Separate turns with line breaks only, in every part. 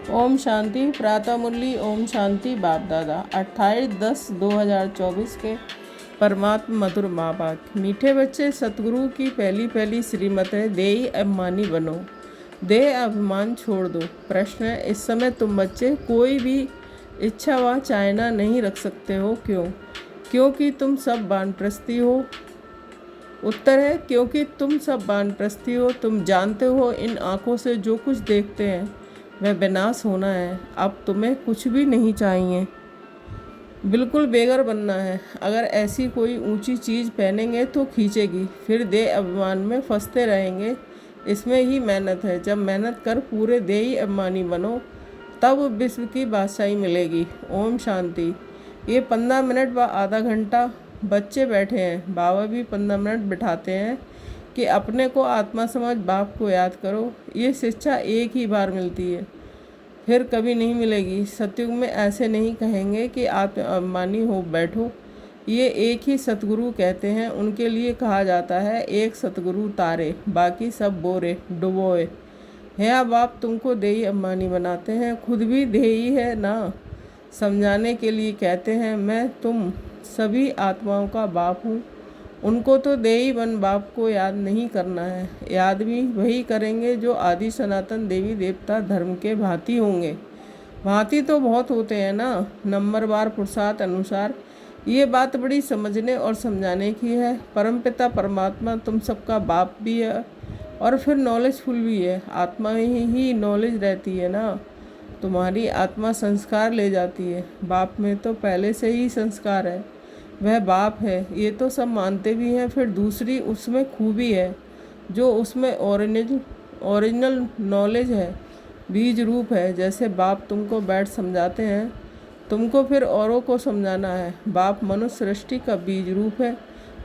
ओम शांति। प्रातः मुरली ओम शांति। बाप दादा 28/10/2024 के परमात्म मधुर माँ बाप। मीठे बच्चे, सतगुरु की पहली पहली श्रीमत है, देही अभिमानी बनो, देह अभिमान छोड़ दो। प्रश्न है, इस समय तुम बच्चे कोई भी इच्छा व चाहना नहीं रख सकते हो, क्यों? क्योंकि तुम सब वानप्रस्थी हो। उत्तर है, क्योंकि तुम सब वानप्रस्थी हो। तुम जानते हो इन आँखों से जो कुछ देखते हैं वह विनाश होना है। अब तुम्हें कुछ भी नहीं चाहिए, बिल्कुल बेघर बनना है। अगर ऐसी कोई ऊंची चीज़ पहनेंगे तो खींचेगी, फिर देह अभिमान में फंसते रहेंगे। इसमें ही मेहनत है। जब मेहनत कर पूरे देही अभिमानी बनो, तब विश्व की बादशाही मिलेगी। ओम शांति। ये 15 मिनट व आधा घंटा बच्चे बैठे हैं, बाबा भी 15 मिनट बिठाते हैं कि अपने को आत्मा समझ, बाप को याद करो। ये शिक्षा एक ही बार मिलती है, फिर कभी नहीं मिलेगी। सतयुग में ऐसे नहीं कहेंगे कि आत्म अभिमानी हो बैठो। ये एक ही सतगुरु कहते हैं। उनके लिए कहा जाता है, एक सतगुरु तारे, बाकी सब बोरे डुबोए। है बाप तुमको देही अभिमानी बनाते हैं, खुद भी देही है ना। समझाने के लिए कहते हैं, मैं तुम सभी आत्माओं का बाप हूँ। उनको तो देही बन बाप को याद नहीं करना है। याद भी वही करेंगे जो आदि सनातन देवी देवता धर्म के भांति होंगे। भांति तो बहुत होते हैं ना, नंबरवार पुरुषार्थ अनुसार। ये बात बड़ी समझने और समझाने की है। परमपिता परमात्मा तुम सबका बाप भी है और फिर नॉलेजफुल भी है। आत्मा ही नॉलेज रहती है ना। तुम्हारी आत्मा संस्कार ले जाती है। बाप में तो पहले से ही संस्कार है, वह बाप है। ये तो सब मानते भी हैं। फिर दूसरी उसमें खूबी है, जो उसमें ओरिजिनल नॉलेज है, बीज रूप है। जैसे बाप तुमको बैठ समझाते हैं, तुमको फिर औरों को समझाना है। बाप मनुष्य सृष्टि का बीज रूप है,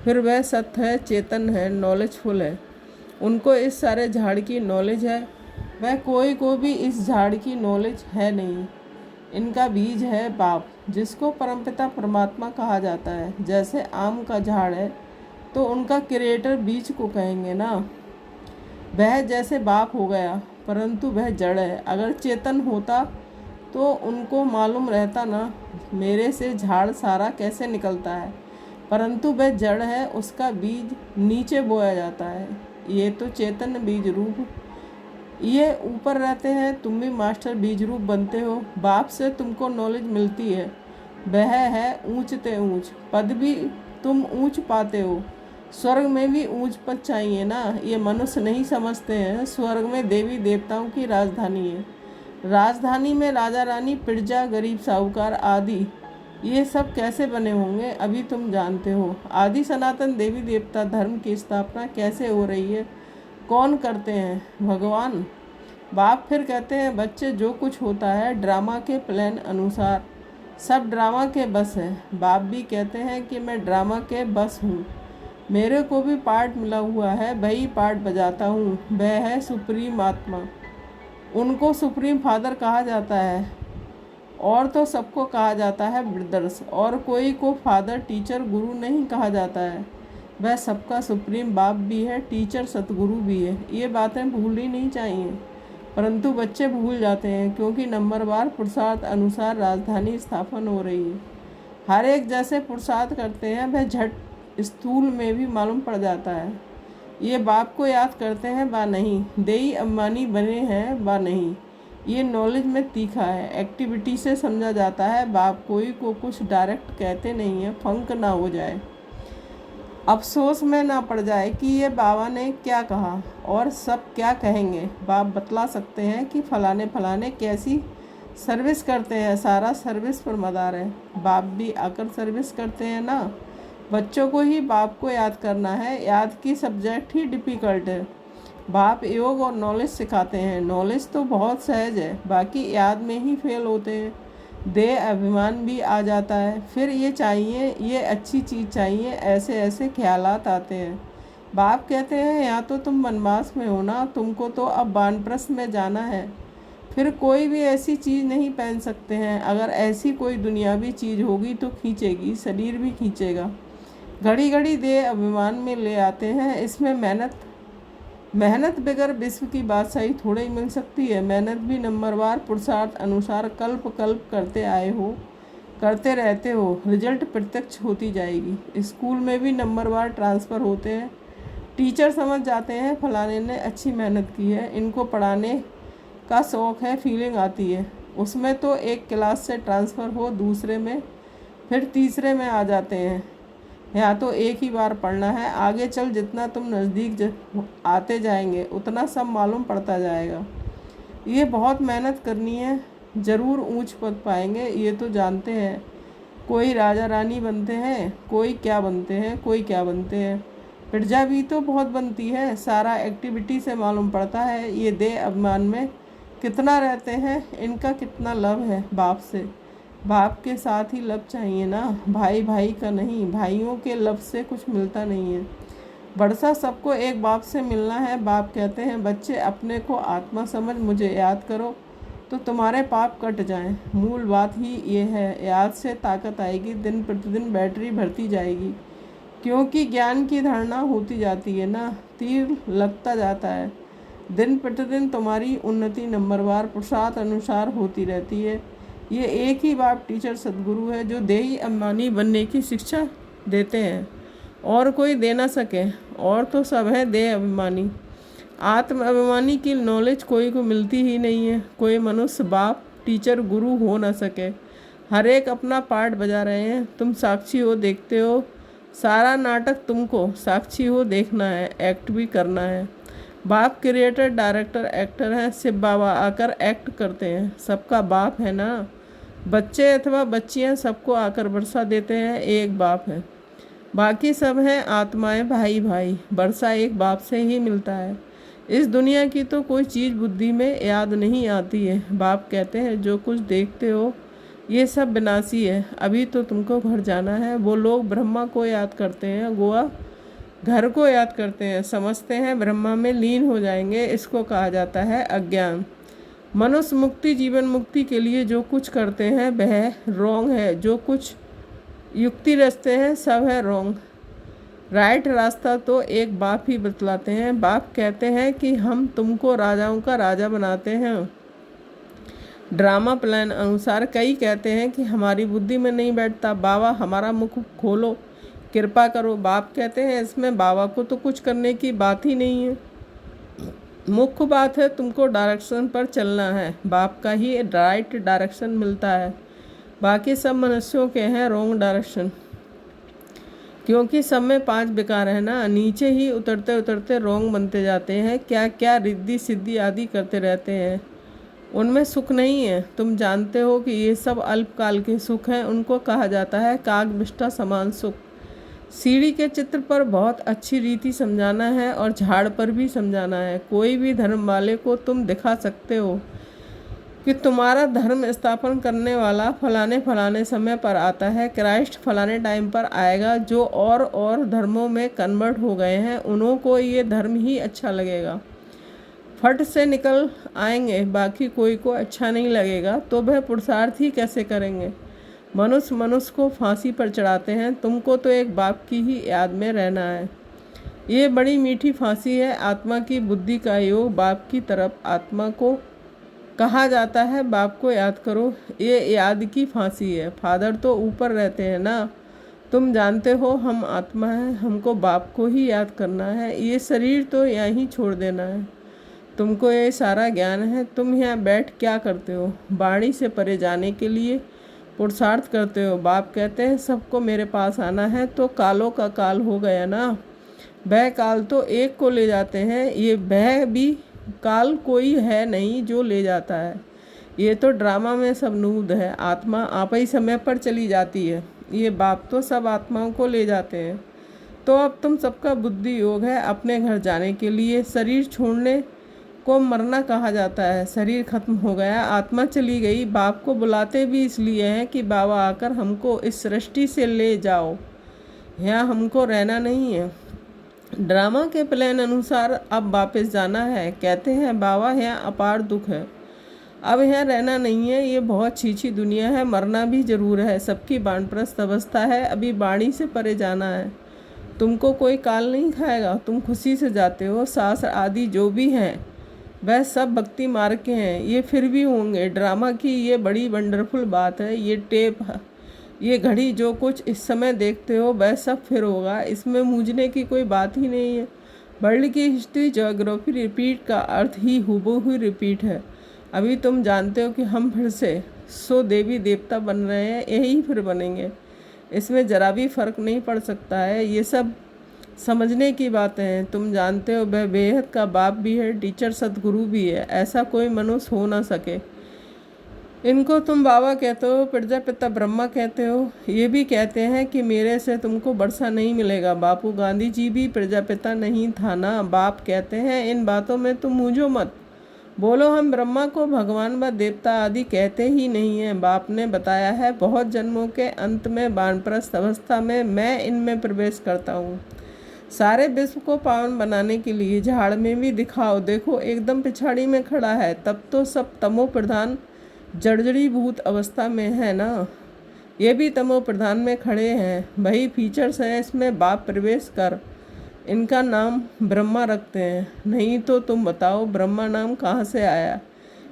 फिर वह सत्य है, चेतन है, नॉलेजफुल है। उनको इस सारे झाड़ की नॉलेज है, वह कोई को भी इस झाड़ की नॉलेज है नहीं। इनका बीज है बाप, जिसको परमपिता परमात्मा कहा जाता है। जैसे आम का झाड़ है तो उनका क्रिएटर बीज को कहेंगे ना। वह जैसे बाप हो गया, परंतु वह जड़ है। अगर चेतन होता तो उनको मालूम रहता ना, मेरे से झाड़ सारा कैसे निकलता है। परंतु वह जड़ है, उसका बीज नीचे बोया जाता है। ये तो चेतन बीज रूप, ये ऊपर रहते हैं। तुम भी मास्टर बीज रूप बनते हो। बाप से तुमको नॉलेज मिलती है, वह है ऊंचते ऊंच पद भी तुम ऊंच पाते हो। स्वर्ग में भी ऊंच पद चाहिए ना, ये मनुष्य नहीं समझते हैं। स्वर्ग में देवी देवताओं की राजधानी है। राजधानी में राजा रानी, प्रजा, गरीब, साहूकार आदि ये सब कैसे बने होंगे, अभी तुम जानते हो। आदि सनातन देवी देवता धर्म की स्थापना कैसे हो रही है, कौन करते हैं? भगवान। बाप फिर कहते हैं, बच्चे जो कुछ होता है ड्रामा के प्लान अनुसार, सब ड्रामा के बस है। बाप भी कहते हैं कि मैं ड्रामा के बस हूँ, मेरे को भी पार्ट मिला हुआ है, वही पार्ट बजाता हूँ। वह है सुप्रीम आत्मा। उनको सुप्रीम फादर कहा जाता है, और तो सबको कहा जाता है ब्रदर्स, और कोई को फादर, टीचर, गुरु नहीं कहा जाता है। वह सबका सुप्रीम बाप भी है, टीचर, सतगुरु भी है। ये बातें भूलनी नहीं चाहिए, परंतु बच्चे भूल जाते हैं, क्योंकि नंबरवार पुरुषार्थ अनुसार राजधानी स्थापन हो रही है। हर एक जैसे पुरुषार्थ करते हैं, वह झट स्थूल में भी मालूम पड़ जाता है। ये बाप को याद करते हैं व नहीं, देही अभिमानी बने हैं व नहीं। ये नॉलेज में तीखा है, एक्टिविटी से समझा जाता है। बाप कोई को कुछ डायरेक्ट कहते नहीं है, फंक ना हो जाए, अफसोस में ना पड़ जाए कि ये बाबा ने क्या कहा और सब क्या कहेंगे। बाप बतला सकते हैं कि फलाने फलाने कैसी सर्विस करते हैं, सारा सर्विस पर मदार है। बाप भी आकर सर्विस करते हैं ना। बच्चों को ही बाप को याद करना है, याद की सब्जेक्ट ही डिफ़िकल्ट है। बाप योग और नॉलेज सिखाते हैं। नॉलेज तो बहुत सहज है, बाकी याद में ही फेल होते हैं। देह अभिमान भी आ जाता है, फिर ये चाहिए, ये अच्छी चीज़ चाहिए, ऐसे ऐसे ख्यालात आते हैं। बाप कहते हैं, यहाँ तो तुम वनवास में हो ना, तुमको तो अब वानप्रस्थ में जाना है। फिर कोई भी ऐसी चीज़ नहीं पहन सकते हैं। अगर ऐसी कोई दुनियावी चीज़ होगी तो खींचेगी, शरीर भी खींचेगा। घड़ी घड़ी देह अभिमान में ले आते हैं। इसमें मेहनत मेहनत बगैर विश्व की बादशाही थोड़े ही मिल सकती है। मेहनत भी नंबरवार पुरुषार्थ अनुसार कल्प कल्प करते रहते हो, रिजल्ट प्रत्यक्ष होती जाएगी। स्कूल में भी नंबरवार ट्रांसफ़र होते हैं। टीचर समझ जाते हैं फलाने ने अच्छी मेहनत की है, इनको पढ़ाने का शौक़ है, फीलिंग आती है। उसमें तो एक क्लास से ट्रांसफ़र हो दूसरे में, फिर तीसरे में आ जाते हैं। यहाँ तो एक ही बार पढ़ना है, आगे चल जितना तुम नज़दीक आते जाएंगे उतना सब मालूम पड़ता जाएगा। ये बहुत मेहनत करनी है, ज़रूर ऊंच पद पाएंगे, ये तो जानते हैं। कोई राजा रानी बनते हैं, कोई क्या बनते हैं, कोई क्या बनते हैं। प्रजा भी तो बहुत बनती है, सारा एक्टिविटी से मालूम पड़ता है। ये देह अभिमान में कितना रहते हैं, इनका कितना लव है बाप से। बाप के साथ ही लव चाहिए ना, भाई भाई का नहीं। भाइयों के लव से कुछ मिलता नहीं है। बरसा सबको एक बाप से मिलना है। बाप कहते हैं बच्चे अपने को आत्मा समझ मुझे याद करो तो तुम्हारे पाप कट जाएं। मूल बात ही ये है, याद से ताकत आएगी, दिन प्रतिदिन बैटरी भरती जाएगी। क्योंकि ज्ञान की धारणा होती जाती है ना, तीर लगता जाता है। दिन प्रतिदिन तुम्हारी उन्नति नंबरवार पुरुषार्थ अनुसार होती रहती है। ये एक ही बाप टीचर सद्गुरु है जो देही अभिमानी बनने की शिक्षा देते हैं, और कोई दे ना सके। और तो सब है देह अभिमानी। आत्म अभिमानी की नॉलेज कोई को मिलती ही नहीं है। कोई मनुष्य बाप टीचर गुरु हो ना सके। हर एक अपना पार्ट बजा रहे हैं, तुम साक्षी हो, देखते हो। सारा नाटक तुमको साक्षी हो देखना है, एक्ट भी करना है। बाप क्रिएटर डायरेक्टर एक्टर हैं, शिव बाबा आकर एक्ट करते हैं। सबका बाप है ना, बच्चे अथवा बच्चियां सबको आकर बरसा देते हैं। एक बाप है, बाकी सब हैं आत्माएं भाई भाई। बरसा एक बाप से ही मिलता है। इस दुनिया की तो कोई चीज़ बुद्धि में याद नहीं आती है। बाप कहते हैं जो कुछ देखते हो ये सब विनाशी है, अभी तो तुमको घर जाना है। वो लोग ब्रह्मा को याद करते हैं, गोवा घर को याद करते हैं, समझते हैं ब्रह्मा में लीन हो जाएंगे। इसको कहा जाता है अज्ञान। मनुष्य मुक्ति जीवन मुक्ति के लिए जो कुछ करते हैं वह रॉन्ग है, जो कुछ युक्ति रचते हैं सब है रॉन्ग। राइट रास्ता तो एक बाप ही बतलाते हैं। बाप कहते हैं कि हम तुमको राजाओं का राजा बनाते हैं ड्रामा प्लान अनुसार। कई कहते हैं कि हमारी बुद्धि में नहीं बैठता, बाबा हमारा मुख खोलो, कृपा करो। बाप कहते हैं इसमें बाबा को तो कुछ करने की बात ही नहीं है। मुख्य बात है तुमको डायरेक्शन पर चलना है, बाप का ही राइट डायरेक्शन मिलता है। बाकी सब मनुष्यों के हैं रॉन्ग डायरेक्शन, क्योंकि सब में 5 विकार है ना। नीचे ही उतरते उतरते रॉन्ग बनते जाते हैं। क्या क्या रिद्धि सिद्धि आदि करते रहते हैं, उनमें सुख नहीं है। तुम जानते हो कि ये सब अल्पकाल के सुख हैं, उनको कहा जाता है काग विष्ठा समान सुख। सीढ़ी के चित्र पर बहुत अच्छी रीति समझाना है और झाड़ पर भी समझाना है। कोई भी धर्म वाले को तुम दिखा सकते हो कि तुम्हारा धर्म स्थापन करने वाला फलाने फलाने समय पर आता है, क्राइस्ट फलाने टाइम पर आएगा। जो और धर्मों में कन्वर्ट हो गए हैं उन्हों को ये धर्म ही अच्छा लगेगा, फट से निकल आएंगे, बाकी कोई को अच्छा नहीं लगेगा। तो वह पुरुषार्थ ही कैसे करेंगे। मनुष्य को फांसी पर चढ़ाते हैं, तुमको तो एक बाप की ही याद में रहना है। ये बड़ी मीठी फांसी है, आत्मा की बुद्धि का योग बाप की तरफ। आत्मा को कहा जाता है बाप को याद करो, ये याद की फांसी है। फादर तो ऊपर रहते हैं ना, तुम जानते हो हम आत्मा हैं, हमको बाप को ही याद करना है। ये शरीर तो यहीं छोड़ देना है। तुमको ये सारा ज्ञान है, तुम यहाँ बैठ क्या करते हो। वाणी से परे जाने के लिए पुरुषार्थ करते हो। बाप कहते हैं सबको मेरे पास आना है, तो कालों का काल हो गया ना। वह काल तो एक को ले जाते हैं, ये वह भी काल कोई है नहीं जो ले जाता है। ये तो ड्रामा में सब नूद है, आत्मा आप ही समय पर चली जाती है। ये बाप तो सब आत्माओं को ले जाते हैं। तो अब तुम सबका बुद्धि योग है अपने घर जाने के लिए। शरीर छोड़ने को मरना कहा जाता है। शरीर खत्म हो गया, आत्मा चली गई। बाप को बुलाते भी इसलिए हैं कि बाबा आकर हमको इस सृष्टि से ले जाओ, यहाँ हमको रहना नहीं है। ड्रामा के प्लान अनुसार अब वापस जाना है। कहते हैं बाबा यहाँ अपार दुख है, अब यहाँ रहना नहीं है, ये बहुत छीछी दुनिया है, मरना भी जरूर है। सबकी वानप्रस्थ अवस्था है, अभी वाणी से परे जाना है। तुमको कोई काल नहीं खाएगा, तुम खुशी से जाते हो। शास्त्र आदि जो भी हैं वह सब भक्ति मार्ग के हैं, ये फिर भी होंगे। ड्रामा की ये बड़ी वंडरफुल बात है। ये टेप, ये घड़ी, जो कुछ इस समय देखते हो वह सब फिर होगा। इसमें मूझने की कोई बात ही नहीं है। वर्ल्ड की हिस्ट्री, ज्योग्राफी रिपीट का अर्थ ही हूबहू रिपीट है। अभी तुम जानते हो कि हम फिर से देवी देवता बन रहे हैं, यही फिर बनेंगे। इसमें ज़रा भी फ़र्क नहीं पड़ सकता है। ये सब समझने की बातें हैं। तुम जानते हो वह बेहद का बाप भी है, टीचर सतगुरु भी है। ऐसा कोई मनुष्य हो ना सके। इनको तुम बाबा कहते हो, प्रजापिता ब्रह्मा कहते हो। ये भी कहते हैं कि मेरे से तुमको वर्षा नहीं मिलेगा। बापू गांधी जी भी प्रजापिता नहीं था ना। बाप कहते हैं इन बातों में तुम मूंझो मत। बोलो हम ब्रह्मा को भगवान व देवता आदि कहते ही नहीं हैं। बाप ने बताया है बहुत जन्मों के अंत में वानप्रस्थ अवस्था में मैं इनमें प्रवेश करता हूँ। सारे विश्व को पावन बनाने के लिए झाड़ में भी दिखाओ, देखो एकदम पिछाड़ी में खड़ा है। तब तो सब तमो प्रधान जर्जरीभूत अवस्था में है ना। ये भी तमो प्रधान में खड़े हैं। वही फीचर्स हैं इसमें। बाप प्रवेश कर इनका नाम ब्रह्मा रखते हैं। नहीं तो तुम बताओ ब्रह्मा नाम कहाँ से आया।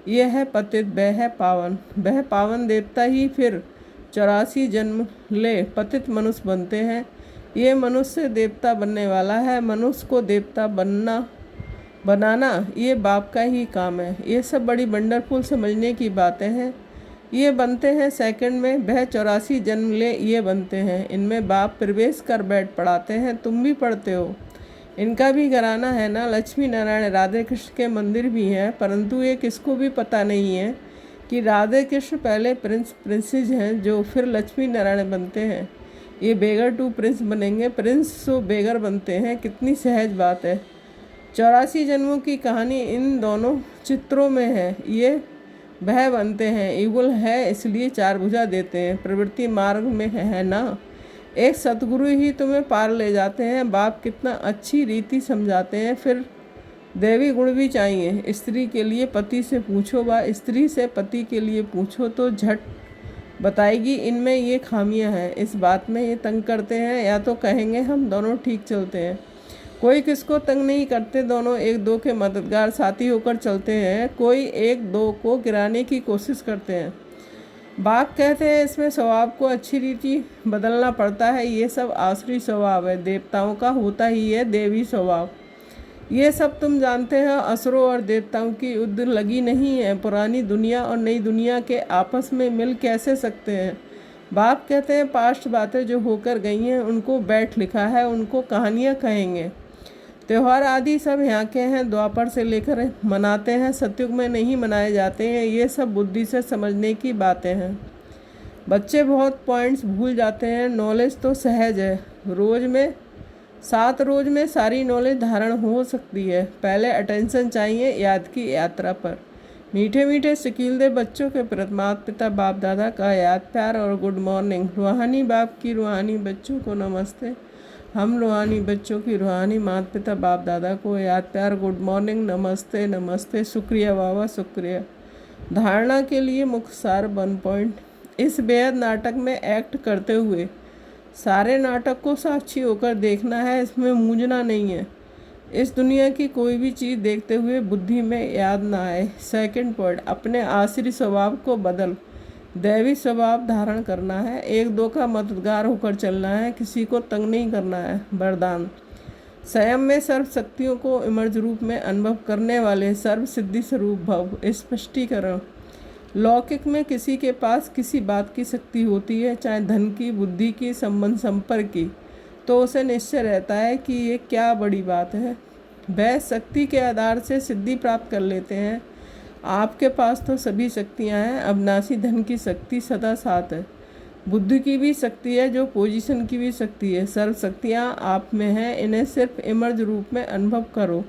यह है पतित, वह है पावन। वह पावन देवता ही फिर 84 जन्म ले पतित मनुष्य बनते हैं। ये मनुष्य देवता बनने वाला है। मनुष्य को देवता बनाना ये बाप का ही काम है। ये सब बड़ी वंडरफुल समझने की बातें हैं। ये बनते हैं सेकंड में। वह 84 जन्म ले ये बनते हैं। इनमें बाप प्रवेश कर बैठ पढ़ाते हैं। तुम भी पढ़ते हो। इनका भी घराना है ना। लक्ष्मी नारायण राधे कृष्ण के मंदिर भी हैं, परंतु ये किसको भी पता नहीं है कि राधे कृष्ण पहले प्रिंसेस हैं जो फिर लक्ष्मी नारायण बनते हैं। ये बेगर टू प्रिंस बनेंगे, प्रिंस तो बेगर बनते हैं। कितनी सहज बात है। 84 जन्मों की कहानी इन दोनों चित्रों में है। ये वह बनते हैं। ईगुल है इसलिए 4 भुजा देते हैं। प्रवृत्ति मार्ग में है ना। एक सतगुरु ही तुम्हें पार ले जाते हैं। बाप कितना अच्छी रीति समझाते हैं। फिर देवी गुण भी चाहिए। स्त्री के लिए पति से पूछो व स्त्री से पति के लिए पूछो तो झट बताएगी इनमें ये खामियां हैं, इस बात में ये तंग करते हैं, या तो कहेंगे हम दोनों ठीक चलते हैं। कोई किसको तंग नहीं करते, दोनों एक दो के मददगार साथी होकर चलते हैं। कोई एक दो को गिराने की कोशिश करते हैं। बाप कहते हैं इसमें स्वभाव को अच्छी रीति बदलना पड़ता है। ये सब आसुरी स्वभाव है, देवताओं का होता ही है देवी स्वभाव। ये सब तुम जानते हैं। असुरों और देवताओं की युद्ध लगी नहीं है। पुरानी दुनिया और नई दुनिया के आपस में मिल कैसे सकते हैं। बाप कहते हैं पास्ट बातें जो होकर गई हैं उनको बैठ लिखा है, उनको कहानियाँ कहेंगे। त्यौहार आदि सब यहाँ के हैं, द्वापर से लेकर मनाते हैं, सतयुग में नहीं मनाए जाते हैं। ये सब बुद्धि से समझने की बातें हैं। बच्चे बहुत पॉइंट्स भूल जाते हैं। नॉलेज तो सहज है। 7 रोज में सारी नॉलेज धारण हो सकती है। पहले अटेंशन चाहिए याद की यात्रा पर। मीठे मीठे शकील दे बच्चों के प्रति माता पिता बाप दादा का याद प्यार और गुड मॉर्निंग। रूहानी बाप की रूहानी बच्चों को नमस्ते। हम रूहानी बच्चों की रूहानी माता पिता बाप दादा को याद प्यार गुड मॉर्निंग, नमस्ते नमस्ते, शुक्रिया बाबा शुक्रिया। धारणा के लिए मुख्य सार 1 पॉइंट। इस बेहद नाटक में एक्ट करते हुए सारे नाटक को साक्षी होकर देखना है। इसमें मूंझना नहीं है। इस दुनिया की कोई भी चीज़ देखते हुए बुद्धि में याद ना आए। 2 पॉइंट, अपने आसुरी स्वभाव को बदल दैवी स्वभाव धारण करना है। एक दो का मददगार होकर चलना है, किसी को तंग नहीं करना है। वरदान, स्वयं में सर्व शक्तियों को इमर्ज रूप में अनुभव करने वाले सर्व सिद्धि स्वरूप भव। स्पष्टीकरण, लौकिक में किसी के पास किसी बात की शक्ति होती है, चाहे धन की, बुद्धि की, संबंध संपर्क की, तो उसे निश्चय रहता है कि ये क्या बड़ी बात है। वह शक्ति के आधार से सिद्धि प्राप्त कर लेते हैं। आपके पास तो सभी शक्तियां हैं। अविनाशी धन की शक्ति सदा साथ है। बुद्धि की भी शक्ति है, जो पोजीशन की भी शक्ति है। सर्व शक्तियाँ आप में हैं। इन्हें सिर्फ इमर्ज रूप में अनुभव करो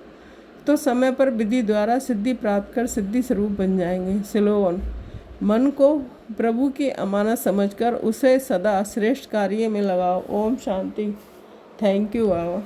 तो समय पर विधि द्वारा सिद्धि प्राप्त कर सिद्धि स्वरूप बन जाएंगे। स्लोगन, मन को प्रभु की अमानत समझकर उसे सदा श्रेष्ठ कार्य में लगाओ। ओम शांति। Thank you Baba.